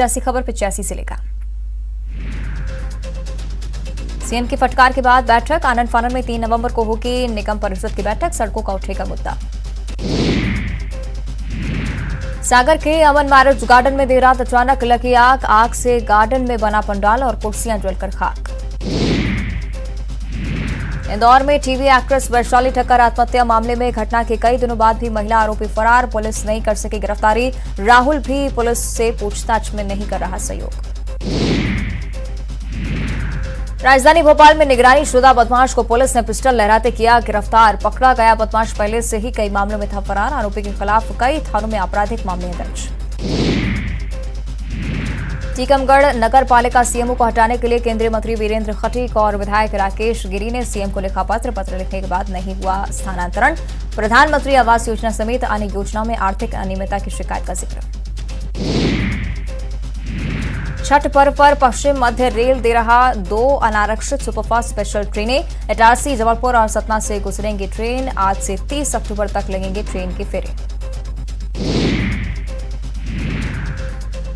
ऐसी खबर 85 से लेकर सीएम की फटकार के बाद बैठक आनंद फानन में 3 नवंबर को होगी निगम परिषद की बैठक, सड़कों का उठेगा मुद्दा। सागर के अमन मैरिज गार्डन में देर रात अचानक लगी आग से गार्डन में बना पंडाल और कुर्सियां जलकर खाक। इंदौर में टीवी एक्ट्रेस वैशाली ठक्कर आत्महत्या मामले में घटना के कई दिनों बाद भी महिला आरोपी फरार, पुलिस नहीं कर सकी गिरफ्तारी। राहुल भी पुलिस से पूछताछ में नहीं कर रहा सहयोग। राजधानी भोपाल में निगरानी शुदा बदमाश को पुलिस ने पिस्टल लहराते किया गिरफ्तार। पकड़ा गया बदमाश पहले से ही कई मामलों में था फरार, आरोपी के खिलाफ कई थानों में आपराधिक मामले दर्ज। टीकमगढ़ नगर पालिका सीएमओ को हटाने के लिए केंद्रीय मंत्री वीरेंद्र खटीक और विधायक राकेश गिरी ने सीएम को लिखा पत्र लिखने के बाद नहीं हुआ स्थानांतरण। प्रधानमंत्री आवास योजना समेत अन्य योजनाओं में आर्थिक अनियमितता की शिकायत का जिक्र। छठ पर्व पर पश्चिम मध्य रेल दे रहा 2 अनारक्षित सुपरफास्ट स्पेशल ट्रेनें। इटारसी, जबलपुर और सतना से गुजरेंगी ट्रेन। आज से 30 अक्टूबर तक लगेंगे ट्रेन के फेरे।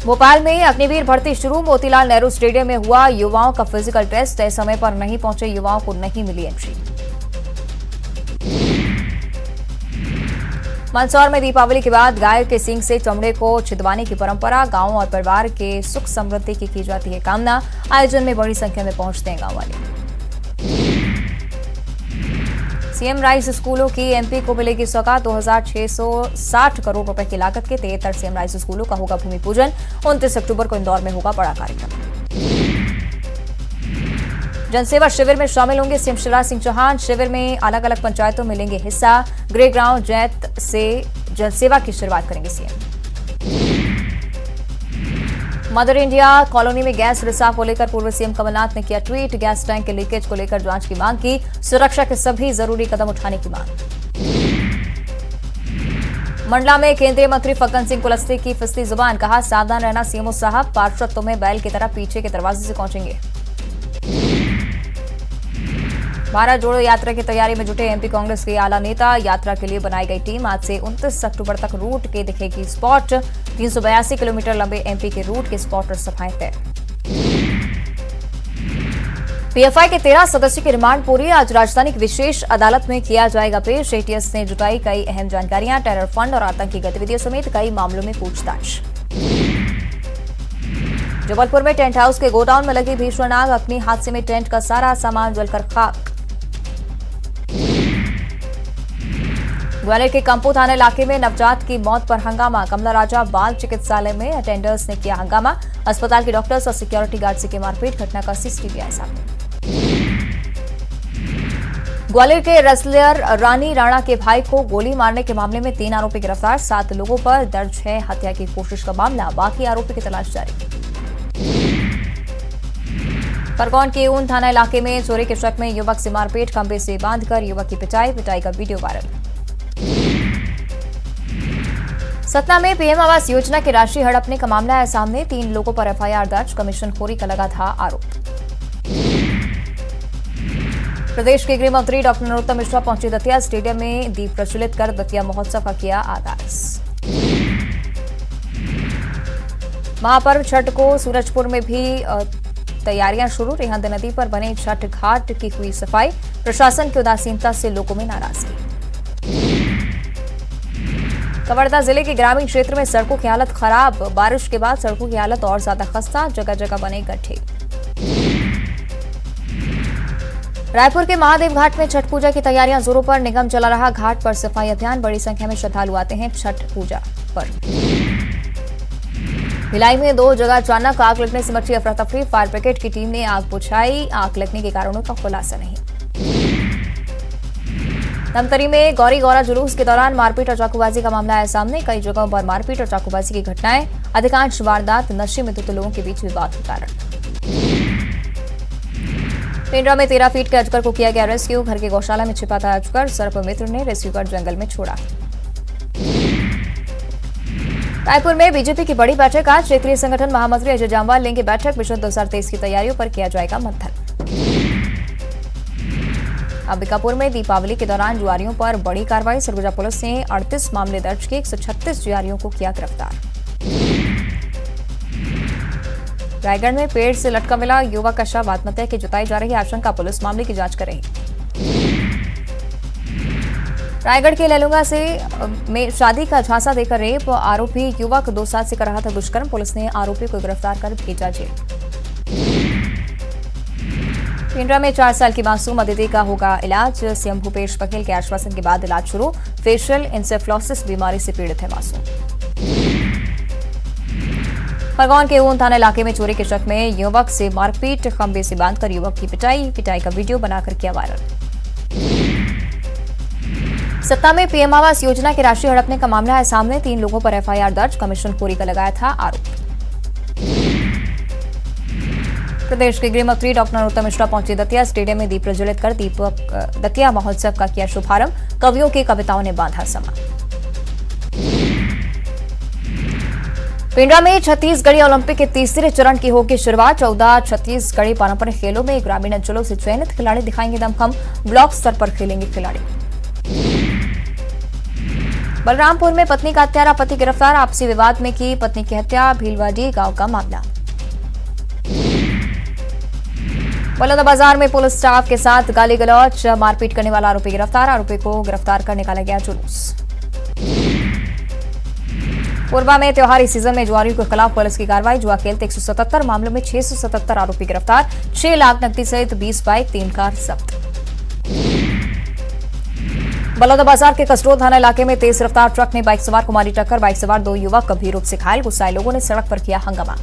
भोपाल में अग्निवीर भर्ती शुरू, मोतीलाल नेहरू स्टेडियम में हुआ युवाओं का फिजिकल टेस्ट। तय समय पर नहीं पहुंचे युवाओं को नहीं मिली एंट्री। मंदसौर में दीपावली के बाद गाय के सींग से चमड़े को छिदवाने की परंपरा, गांव और परिवार के सुख समृद्धि की जाती है कामना। आयोजन में बड़ी संख्या में पहुंचते हैं गांव वाले। सीएम राइस स्कूलों की एमपी को मिलेगी सौगात, 2660 करोड़ रुपए की लागत के 73 सीएम राइस स्कूलों का होगा भूमि पूजन। 29 अक्टूबर को इंदौर में होगा बड़ा कार्यक्रम। जनसेवा शिविर में शामिल होंगे सीएम शिवराज सिंह चौहान। शिविर में अलग अलग पंचायतों में लेंगे हिस्सा। गृह ग्राम जैत से जनसेवा की शुरुआत करेंगे सीएम। मदर इंडिया कॉलोनी में गैस रिसाव को लेकर पूर्व सीएम कमलनाथ ने किया ट्वीट। गैस टैंक के लीकेज को लेकर जांच की मांग की, सुरक्षा के सभी जरूरी कदम उठाने की मांग। मंडला में केंद्रीय मंत्री फग्गन सिंह कुलस्ते की फिसली जुबान, कहा सावधान रहना सीएमओ साहब, पार्षद तुम्हें बैल की तरह पीछे के दरवाजे से पहुंचेंगे। भारत जोड़ो यात्रा की तैयारी में जुटे एमपी कांग्रेस के आला नेता, यात्रा के लिए बनाई गई टीम। आज से 29 अक्टूबर तक रूट के दिखेगी स्पॉट। 382 किलोमीटर लंबे एमपी के रूट के स्पॉट और सभाएं तय। पीएफआई के 13 सदस्यों की रिमांड पूरी, आज राजधानी की विशेष अदालत में किया जाएगा पेश। एटीएस ने जुटाई कई अहम जानकारियां, टेरर फंड और आतंकी गतिविधियों समेत कई मामलों में पूछताछ। जबलपुर में टेंट हाउस के गोडाउन में लगी भीषण आग, अग्नि हादसे में टेंट का सारा सामान जलकर खाक। ग्वालियर के कंपू थाना इलाके में नवजात की मौत पर हंगामा, कमला राजा बाल चिकित्सालय में अटेंडर्स ने किया हंगामा। अस्पताल के डॉक्टर्स और सिक्योरिटी गार्ड से की मारपीट, घटना का सीसीटीवी आया सामने। ग्वालियर के रेसलर रानी राणा के भाई को गोली मारने के मामले में 3 आरोपी गिरफ्तार, 7 लोगों पर दर्ज है हत्या की कोशिश का मामला, बाकी आरोपी की तलाश जारी। खरगोन के ऊन थाना इलाके में चोरी के शक में युवक से मारपीट, खंभे से बांधकर युवक की पिटाई का वीडियो वायरल। सतना में पीएम आवास योजना की राशि हड़पने का मामला है सामने, 3 लोगों पर एफआईआर दर्ज, कमीशनखोरी का लगा था आरोप। प्रदेश के गृह मंत्री डॉक्टर नरोत्तम मिश्रा पहुंचे दतिया, स्टेडियम में दीप प्रज्वलित कर दतिया महोत्सव का किया आगाज। महापर्व छठ को सूरजपुर में भी तैयारियां शुरू, रिहंद नदी पर बने छठ घाट की हुई सफाई, प्रशासन की उदासीनता से लोगों में नाराजगी। कवर्धा जिले के ग्रामीण क्षेत्र में सड़कों की हालत खराब, बारिश के बाद सड़कों की हालत और ज्यादा खस्ता, जगह जगह बने गड्ढे। रायपुर के महादेव घाट में छठ पूजा की तैयारियां जोरों पर, निगम चला रहा घाट पर सफाई अभियान, बड़ी संख्या में श्रद्धालु आते हैं छठ पूजा पर। भिलाई में 2 जगह अचानक आग लगने से मची अफरा तफरी, फायर ब्रिगेड की टीम ने आग बुझाई, आग लगने के कारणों का खुलासा नहीं। धमतरी में गौरी गौरा जुलूस के दौरान मारपीट और चाकूबाजी का मामला आया सामने, कई जगहों पर मारपीट और चाकूबाजी की घटनाएं, अधिकांश वारदात नशे में धुत लोगों के बीच विवाद के कारण। पेंड्रा में 13 फीट के अजगर को किया गया रेस्क्यू, घर के गौशाला में छिपा था अजगर, सर्प मित्र ने रेस्क्यू कर जंगल में छोड़ा। रायपुर में बीजेपी की बड़ी बैठक, आज क्षेत्रीय संगठन महामंत्री अजय जामवाल लेंगे बैठक, विश्व 2023 की तैयारियों पर किया जाएगा मंथन। अंबिकापुर में दीपावली के दौरान जुआरियों पर बड़ी कार्रवाई, सरगुजा पुलिस ने 38 मामले दर्ज किए, 136 जुआरियों को किया गिरफ्तार। रायगढ़ में पेड़ से लटका मिला युवक का शव, आत्महत्या की जताई जा रही आशंका, पुलिस मामले की जांच कर रही। रायगढ़ के लेलुंगा में शादी का झांसा देकर रेप आरोपी युवक 2 साल से कर रहा था दुष्कर्म, पुलिस ने आरोपी को गिरफ्तार कर भेजा जेल। पिंडरा में 4 साल की मासूम अदिति का होगा इलाज, सीएम भूपेश बघेल के आश्वासन के बाद इलाज शुरू, फेशियल इंसेफ्लोसिस बीमारी से पीड़ित है मासूम। खरगोन के ऊन थाना इलाके में चोरी के शक में युवक से मारपीट, खंबे से बांधकर युवक की पिटाई का वीडियो बनाकर किया वायरल। सत्ता में पीएम आवास योजना की राशि हड़पने का मामला है सामने, 3 लोगों पर एफआईआर दर्ज, कमीशन खोरी का लगाया था आरोप। प्रदेश के गृह मंत्री डॉक्टर नरोत्तम मिश्रा पहुंचे दतिया, स्टेडियम में दीप प्रज्वलित कर दतिया महोत्सव का किया शुभारंभ, कवियों की कविताओं ने बांधा समा। पिंडरा में छत्तीसगढ़ी ओलंपिक के तीसरे चरण की होगी शुरुआत, 14 छत्तीसगढ़ी पारंपरिक खेलों में ग्रामीण अंचलों से चयनित खिलाड़ी दिखाएंगे दमखम, ब्लॉक स्तर पर खेलेंगे खिलाड़ी। बलरामपुर में पत्नी का हत्यारा, पति गिरफ्तार, आपसी विवाद में की पत्नी की हत्या, भीलवाडी गांव का मामला। बलौदाबाजार में पुलिस स्टाफ के साथ गाली गलौज, मारपीट करने वाला आरोपी गिरफ्तार, आरोपी को गिरफ्तार कर निकाला गया जुलूस। कोरबा में त्योहारी सीजन में जुआरियों के खिलाफ पुलिस की कार्रवाई, जुआ खेलते 177 मामलों में 677 आरोपी गिरफ्तार, 6 लाख नकदी सहित 20 बाइक 3 कार जब्त। बलौदाबाजार के कसरोल थाना इलाके में तेज रफ्तार ट्रक ने बाइक सवार को मारी टक्कर, बाइक सवार 2 युवक गंभीर रूप से घायल, गुस्साए लोगों ने सड़क पर किया हंगामा।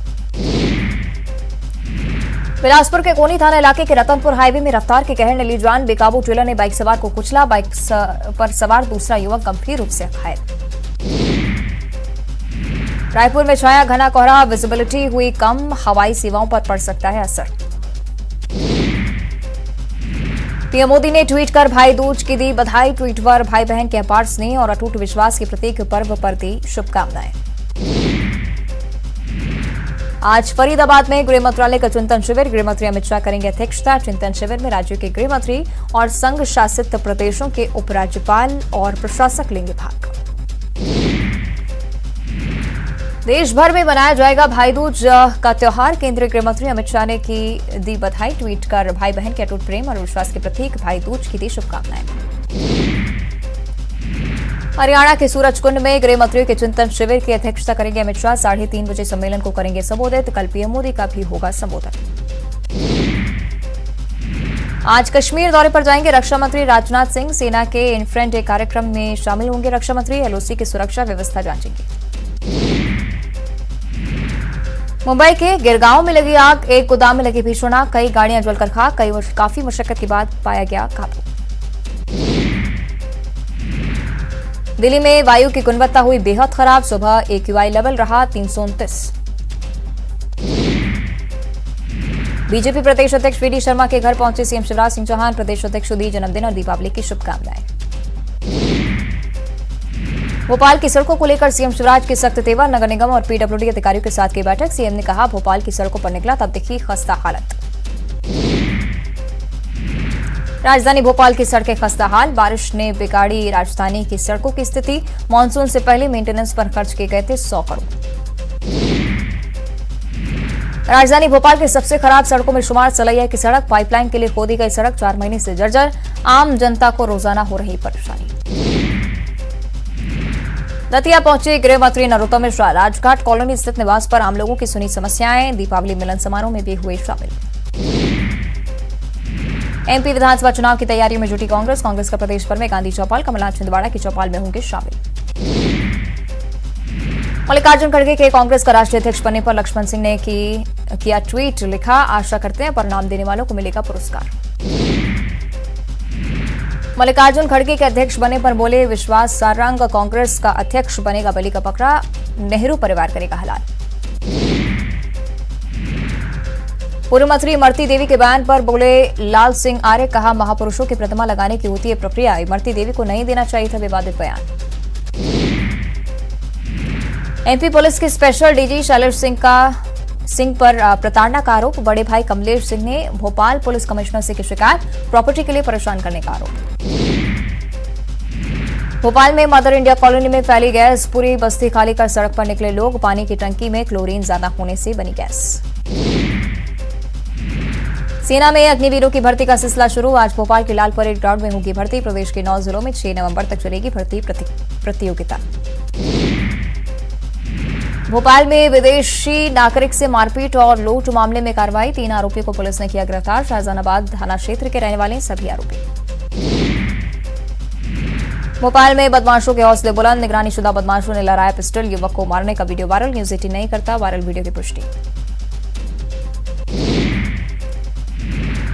बिलासपुर के कोनी थाना इलाके के रतनपुर हाईवे में रफ्तार के कहर ने ली जान, बेकाबू ट्रेलर ने बाइक सवार को कुचला, बाइक पर सवार दूसरा युवक गंभीर रूप से घायल। रायपुर में छाया घना कोहरा, विजिबिलिटी हुई कम, हवाई सेवाओं पर पड़ सकता है असर। पीएम मोदी ने ट्वीट कर भाई दूज की दी बधाई, ट्वीट पर भाई बहन के अपार स्नेह और अटूट विश्वास के प्रतीक पर्व पर दी शुभकामनाएं। आज फरीदाबाद में गृह मंत्रालय का चिंतन शिविर, गृह मंत्री अमित शाह करेंगे अध्यक्षता, चिंतन शिविर में राज्य के गृह मंत्री और संघ शासित प्रदेशों के उपराज्यपाल और प्रशासक लेंगे भाग। देश भर में मनाया जाएगा भाई दूज का त्योहार, केंद्रीय गृह मंत्री अमित शाह ने की दी बधाई, ट्वीट कर भाई बहन के अटूट प्रेम और विश्वास के प्रतीक भाई दूज की दी शुभकामनाएं। हरियाणा के सूरजकुंड में गृह मंत्रियों के चिंतन शिविर की अध्यक्षता करेंगे अमित शाह, 3:30 बजे सम्मेलन को करेंगे संबोधित, कल पीएम मोदी का भी होगा संबोधन। आज कश्मीर दौरे पर जाएंगे रक्षा मंत्री राजनाथ सिंह, सेना के इन्फ्रेंट एक कार्यक्रम में शामिल होंगे रक्षा मंत्री, एलओसी की सुरक्षा व्यवस्था जांचेंगे। मुंबई के गिरगांव में लगी आग, एक गोदाम में लगी भीषण आग, कई गाड़ियां जलकर खाक, काफी मशक्कत के बाद पाया गया काबू। दिल्ली में वायु की गुणवत्ता हुई बेहद खराब, सुबह AQI लेवल रहा 329। बीजेपी प्रदेश अध्यक्ष VD शर्मा के घर पहुंचे सीएम शिवराज सिंह चौहान, प्रदेश अध्यक्ष को दी जन्मदिन और दीपावली की शुभकामनाएं। भोपाल की सड़कों को लेकर सीएम शिवराज के सख्त तेवर, नगर निगम और PWD अधिकारियों के साथ की बैठक, सीएम ने कहा भोपाल की सड़कों पर निकला तब दिखी खस्ता हालत। राजधानी भोपाल की सड़कें खस्ता हाल, बारिश ने बिगाड़ी राजधानी की सड़कों की स्थिति, मानसून से पहले मेंटेनेंस पर खर्च किए गए थे 100 करोड़। राजधानी भोपाल की सबसे खराब सड़कों में शुमार सलैया की सड़क, पाइपलाइन के लिए खोदी गई सड़क 4 महीने से जर्जर, आम जनता को रोजाना हो रही परेशानी। दतिया पहुंचे गृह मंत्री नरोत्तम मिश्रा, राजघाट कॉलोनी स्थित निवास पर आम लोगों की सुनी समस्याएं, दीपावली मिलन समारोह में भी हुए शामिल। MP विधानसभा चुनाव की तैयारियों में जुटी कांग्रेस का प्रदेश भर में गांधी चौपाल, कमलनाथ छिंदवाड़ा की चौपाल में होंगे शामिल। मल्लिकार्जुन खड़गे के कांग्रेस का राष्ट्रीय अध्यक्ष बनने पर लक्ष्मण सिंह ने किया ट्वीट, लिखा आशा करते हैं परिणाम देने वालों को मिलेगा पुरस्कार। मल्लिकार्जुन खड़गे के अध्यक्ष बनने पर बोले विश्वास सारंग, कांग्रेस का अध्यक्ष बनेगा बलि का बकरा, नेहरू परिवार करेगा हलाल। पूर्व मंत्री इमरती देवी के बयान पर बोले लाल सिंह आर्य, कहा महापुरुषों की प्रतिमा लगाने की होती है प्रक्रिया, इमरती देवी को नहीं देना चाहिए था विवादित बयान। MP पुलिस के स्पेशल DG शैलेश सिंह पर प्रताड़ना का आरोप, बड़े भाई कमलेश सिंह ने भोपाल पुलिस कमिश्नर से की शिकायत, प्रॉपर्टी के लिए परेशान करने का आरोप। भोपाल में मदर इंडिया कॉलोनी में फैली गैस, पूरी बस्ती खाली कर सड़क पर निकले लोग, पानी की टंकी में क्लोरीन ज्यादा होने से बनी गैस। सेना में अग्निवीरों की भर्ती का सिलसिला शुरू, आज भोपाल के लाल परेड ग्राउंड में होगी भर्ती। प्रदेश के 9 जिलों में 6 नवंबर तक चलेगी भर्ती प्रतियोगिता। भोपाल में विदेशी नागरिक से मारपीट और लूट मामले में कार्रवाई, 3 आरोपियों को पुलिस ने किया गिरफ्तार। शाहजहानाबाद थाना क्षेत्र के रहने वाले सभी आरोपी। भोपाल में बदमाशों के हौसले बुलंद, निगरानीशुदा बदमाशों ने लहराया पिस्टल, युवक को मारने का वीडियो वायरल। न्यूज 18 नहीं करता वायरल वीडियो की पुष्टि।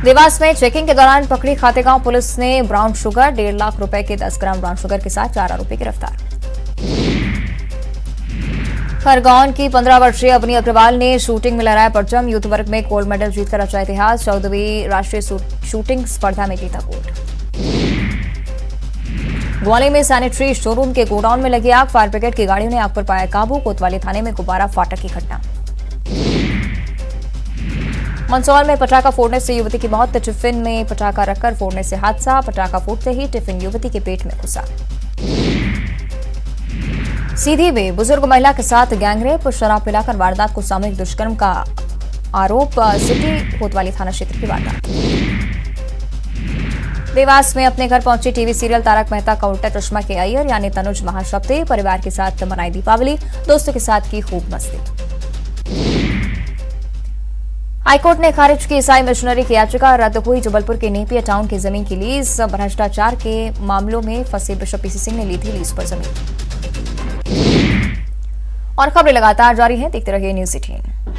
देवास में चेकिंग के दौरान पकड़ी खातेगांव पुलिस ने ब्राउन शुगर, 1.5 लाख रुपए के 10 ग्राम ब्राउन शुगर के साथ 4 आरोपी गिरफ्तार। खरगोन की 15 वर्षीय अवनी अग्रवाल ने शूटिंग में लहराया परचम, यूथ वर्ग में गोल्ड मेडल जीतकर रचा इतिहास। 14वीं राष्ट्रीय शूटिंग स्पर्धा में जीता गोल्ड। ग्वालियर में सैनिटरी शोरूम के गोडाउन में लगी आग, फायर ब्रिगेड की गाड़ियों ने आग पर पाया काबू। कोतवाली थाने में गुब्बारा फाटक की घटना। मंदसौर में पटाखा फोड़ने से युवती की मौत, टिफिन में पटाखा रखकर फोड़ने से हादसा, पटाखा फूटते ही टिफिन युवती के पेट में घुसा। सीधी में बुजुर्ग महिला के साथ गैंगरेप, शराब पिलाकर वारदात को सामूहिक दुष्कर्म का आरोप, सिटी कोतवाली थाना क्षेत्र की वारदात। देवास में अपने घर पहुंची टीवी सीरियल तारक मेहता का उल्टा चश्मा के अय्यर यानी तनुज महाशक्ति, परिवार के साथ मनाई दीपावली, दोस्तों के साथ की खूब मस्ती। हाईकोर्ट ने खारिज की ईसाई मिशनरी की याचिका, रद्द हुई। जबलपुर के नेपिया टाउन की जमीन की लीज, भ्रष्टाचार के मामलों में फंसे बिशप पीसी सिंह ने ली थी लीज पर जमीन। और खबरें लगातार जारी हैं, देखते रहिए न्यूज 18।